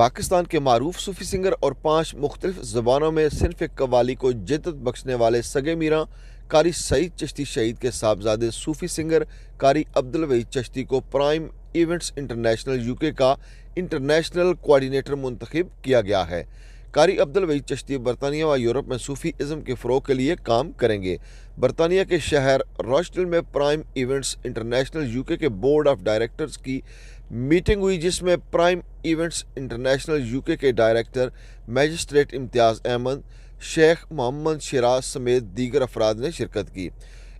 पाकिस्तान के मारूफ सूफी सिंगर और 5 मुख्तलिफ ज़बानों में सिनफ कव्वाली को जद्दत बख्शने वाले सगे मीरां कारी सईद चिश्ती शहीद के साहबजादे सूफी सिंगर कारी अब्दुल वहीद चिश्ती को प्राइम इवेंट्स इंटरनेशनल यूके का इंटरनेशनल कोऑर्डिनेटर मुंतखब किया गया है। कारी अब्दुल वहीद चिश्ती बरतानिया व यूरोप में सूफी इज़्म के फ़रोग़ के लिए काम करेंगे। बरतानिया के शहर रॉचडेल में प्राइम इवेंट्स इंटरनेशनल यूके के बोर्ड ऑफ डायरेक्टर्स की मीटिंग हुई, जिसमें प्राइम इवेंट्स इंटरनेशनल यूके के डायरेक्टर मैजिस्ट्रेट इम्तियाज़ अहमद, शेख मोहम्मद शिराज समेत दीगर अफराद ने शिरकत की।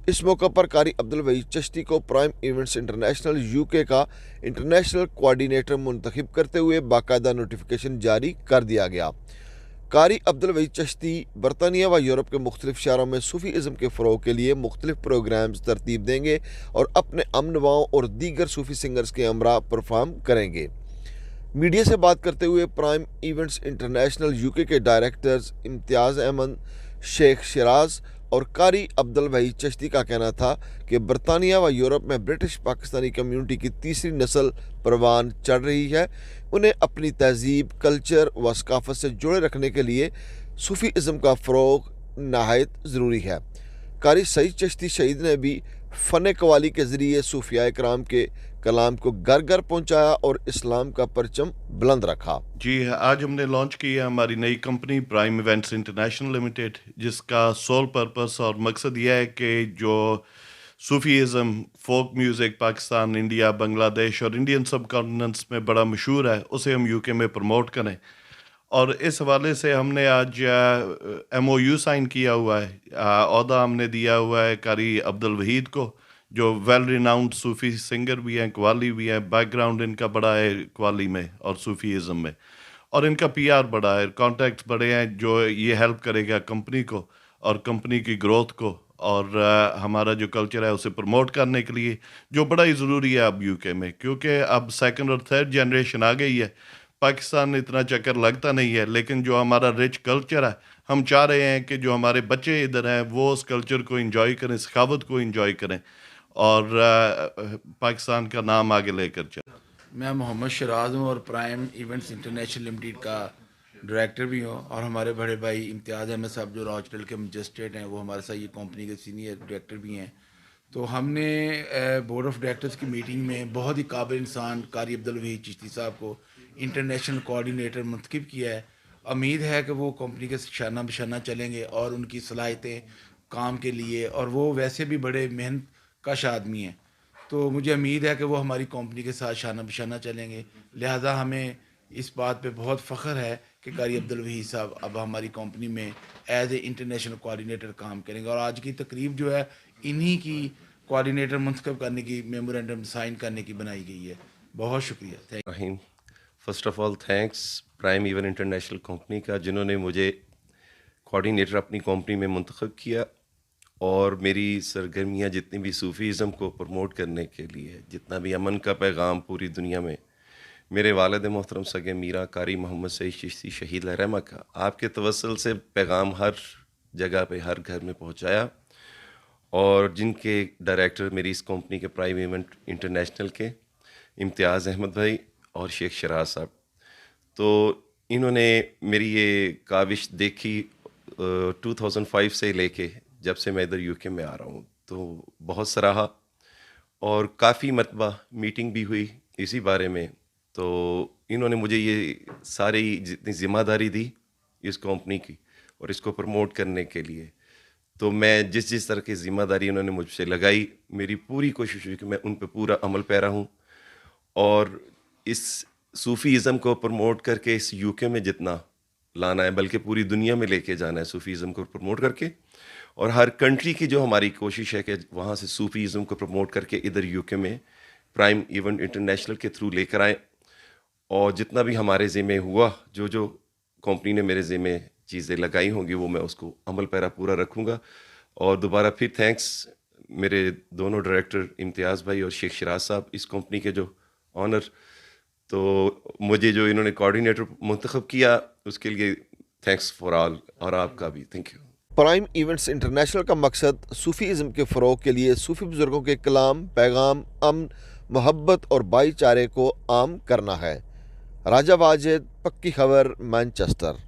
इस मौके पर कारी अब्दुल वहीद चिश्ती को प्राइम इवेंट्स इंटरनेशनल यूके का इंटरनेशनल कोऑर्डिनेटर मुंतखब करते हुए बाकायदा नोटिफिकेशन जारी कर दिया गया। कारी अब्दुल वहीद चिश्ती बरतानिया व यूरोप के मुख्तलिफ शहरों में सूफी इज़्म के फ़रोग़ के लिए मुख्तलिफ प्रोग्राम्स तरतीब देंगे और अपने अमनवाओं और दीगर सूफी सिंगर्स के हमरा परफॉर्म करेंगे। मीडिया से बात करते हुए प्राइम इवेंट्स इंटरनेशनल यूके के डायरेक्टर्स इम्तियाज़ अहमद, शेख शिराज और कारी अब्दुल वहीद चिश्ती का कहना था कि बरतानिया व यूरोप में ब्रिटिश पाकिस्तानी कम्यूनिटी की तीसरी नस्ल परवान चढ़ रही है। उन्हें अपनी तहजीब, कल्चर व सकाफत से जुड़े रखने के लिए सूफी इज़्म का फ़रोग़ नहायत ज़रूरी है। कारी सईद चिश्ती शहीद ने भी फ़न कव्वाली के ज़रिए सूफिया कराम के कलाम को घर घर पहुँचाया और इस्लाम का परचम बुलंद रखा। जी, आज हमने लॉन्च की है हमारी नई company Prime Events International Limited, जिसका सोल पर्पस और मकसद यह है कि जो Sufism, folk music Pakistan, India, Bangladesh और इंडियन सब कॉन्टिनेंट्स में बड़ा मशहूर है, उसे हम यूके में प्रमोट करें। और इस हवाले से हमने आज MOU साइन किया हुआ है। ओहदा हमने दिया हुआ है कारी अब्दुल वहीद को, जो वेल रिनाउंड सूफ़ी सिंगर भी हैं, कव्वाली भी हैं, बैकग्राउंड इनका बड़ा है कव्वाली में और सूफ़ीज़म में, और इनका PR बड़ा है, कॉन्टैक्ट्स बड़े हैं, जो ये हेल्प करेगा कंपनी को और कंपनी की ग्रोथ को और हमारा जो कल्चर है उसे प्रमोट करने के लिए, जो बड़ा ही ज़रूरी है अब यूके में, क्योंकि अब सेकंड और थर्ड जनरेशन आ गई है। पाकिस्तान में इतना चक्कर लगता नहीं है, लेकिन जो हमारा रिच कल्चर है, हम चाह रहे हैं कि जो हमारे बच्चे इधर हैं वो उस कल्चर को इंजॉय करें, सखावत को इंजॉय करें और पाकिस्तान का नाम आगे लेकर चलें। मैं मोहम्मद शिराज हूँ और प्राइम इवेंट्स इंटरनेशनल लिमिटेड का डायरेक्टर भी हूँ, और हमारे बड़े भाई इम्तियाज़ अहमद साहब जो रॉचडेल के मजिस्ट्रेट हैं, वो हमारे साथ ये कंपनी के सीनियर डायरेक्टर भी हैं। तो हमने बोर्ड ऑफ डायरेक्टर्स की मीटिंग में बहुत ही काबिल इंसान कारी अब्दुल वहीद चिश्ती साहब को इंटरनेशनल कोऑर्डिनेटर मुंतखब किया है। उम्मीद है कि वो कंपनी के शाना बशाना चलेंगे और उनकी सलाहियतें काम के लिए, और वो वैसे भी बड़े मेहनत कश आदमी हैं, तो मुझे उम्मीद है कि वो हमारी कंपनी के साथ शाना बशाना चलेंगे। लिहाजा हमें इस बात पे बहुत फ़ख्र है कि कारी अब्दुल वहीद साहब अब हमारी कंपनी में एज ए इंटरनेशनल कोऑर्डिनेटर काम करेंगे। और आज की तकरीब जो है इन्हीं की कोऑर्डिनेटर मुंतखब करने की, मेमोरेंडम साइन करने की बनाई गई है। बहुत शुक्रिया। Thank you. First of all thanks prime event international company का, जिन्होंने मुझे कोऑर्डिनेटर अपनी कंपनी में मुंतखब किया और मेरी सरगर्मियाँ जितनी भी सूफ़ीज़म को प्रमोट करने के लिए, जितना भी अमन का पैगाम पूरी दुनिया में, मेरे वालिद मोहतरम सगे मीरा कारी मोहम्मद सईद चिश्ती शहीद रहमा का आपके तवस्सुल से पैगाम हर जगह पे, हर घर में पहुँचाया। और जिनके डायरेक्टर मेरी इस कंपनी के प्राइम इवेंट इंटरनेशनल के इम्तियाज़ अहमद भाई और शेख शिराज साहब, तो इन्होंने मेरी ये काविश देखी 2005 से लेके जब से मैं इधर यूके में आ रहा हूँ, तो बहुत सराहा और काफ़ी मरतबा मीटिंग भी हुई इसी बारे में। तो इन्होंने मुझे ये सारी जितनी ज़िम्मेदारी दी इस कंपनी की और इसको प्रमोट करने के लिए, तो मैं जिस तरह की ज़िम्मेदारी उन्होंने मुझसे लगाई, मेरी पूरी कोशिश हुई कि मैं उन पर पूरा अमल पैरा हूँ और इस सूफ़ीज़म को प्रमोट करके इस यूके में जितना लाना है, बल्कि पूरी दुनिया में लेके जाना है सूफ़ीज़म को प्रमोट करके। और हर कंट्री की जो हमारी कोशिश है कि वहाँ से सूफ़ीज़म को प्रमोट करके इधर यूके में प्राइम इवेंट इंटरनेशनल के थ्रू लेकर आए, और जितना भी हमारे ज़िम्मे हुआ, जो कंपनी ने मेरे ज़िम्मे चीज़ें लगाई होंगी, वो मैं उसको अमल पैरा पूरा रखूँगा। और दोबारा फिर थैंक्स मेरे दोनों डायरेक्टर इम्तियाज़ भाई और शेख शिराज साहब, इस कंपनी के जो ऑनर, तो मुझे जो इन्होंने कोऑर्डिनेटर मुंतखब किया उसके लिए थैंक्स फॉर ऑल, और आपका भी thank you. Prime Events international का मकसद सूफी इज़्म के फ़रोग़ के लिए सूफी बुज़ुर्गों के कलाम, पैगाम, अमन, मोहब्बत और भाईचारे को आम करना है। राजा वाजिद, पक्की खबर मैनचेस्टर।